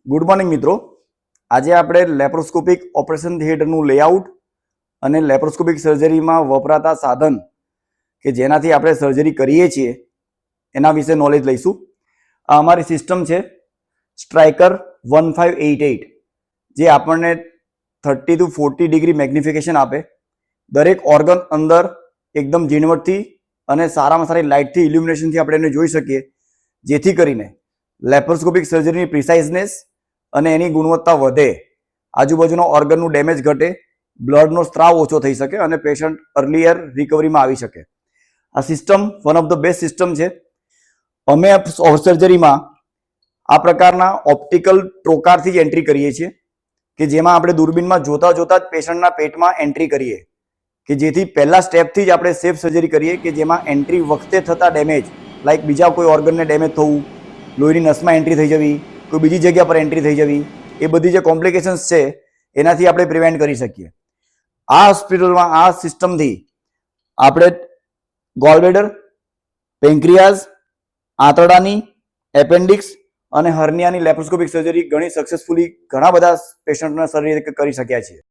Good morning મિત્રો. આજે આપણે લેપ્રોસ્કોપિક ઓપરેશન થિયેટરનું લેઆઉટ અને લેપ્રોસ્કોપિક સર્જરીમાં વપરાતા સાધન કે જેનાથી આપણે સર્જરી કરીએ છીએ એના વિશે નોલેજ લઈશું. આ અમારી સિસ્ટમ છે સ્ટ્રાઇકર 1588, જે આપણને 30 to 40 ડિગ્રી મેગ્નિફિકેશન આપે. દરેક ઓર્ગન અંદર એકદમ ઝીણવટથી અને સારામાં સારી લાઇટથી ઇલ્યુમિનેશનથી આપણે એને જોઈ શકીએ, જેથી કરીને લેપ્રોસ્કોપિક સર્જરીની પ્રિસાઇઝનેસ અને એની ગુણવત્તા વધે, આજુબાજુના ઓર્ગનનું ડેમેજ ઘટે, બ્લડનો સ્ત્રાવ ઓછો થઈ શકે અને પેશન્ટ અર્લીયર રિકવરીમાં આવી શકે. આ system one of the best system છે. અમે સર્જરીમાં આ પ્રકારના ઓપ્ટિકલ ટ્રોકારથી જ એન્ટ્રી કરીએ છીએ કે જેમાં આપણે દૂરબીનમાં જોતા જોતા જ પેશન્ટના પેટમાં એન્ટ્રી કરીએ, કે જેથી પહેલા સ્ટેપથી જ આપણે સેફ સર્જરી કરીએ, કે જેમાં એન્ટ્રી વખતે થતા ડેમેજ, લાઈક બીજા કોઈ ઓર્ગનને ડેમેજ થવું, લોહીની નસમાં એન્ટ્રી થઈ જવી, કોઈ બીજી જગ્યા પર એન્ટ્રી થઈ જવી, એ બધી જે કોમ્પ્લિકેશન્સ છે એનાથી આપણે પ્રિવેન્ટ કરી શકીએ. આ હોસ્પિટલમાં આ સિસ્ટમથી આપણે ગોલબ્લેડર, પેન્ક્રિયાઝ, આંતરડાની, એપેન્ડિક્સ અને હર્નિયાની લેપ્રોસ્કોપિક સર્જરી ઘણી સક્સેસફુલી ઘણા બધા પેશન્ટના સર્જરી કરી શક્યા છીએ.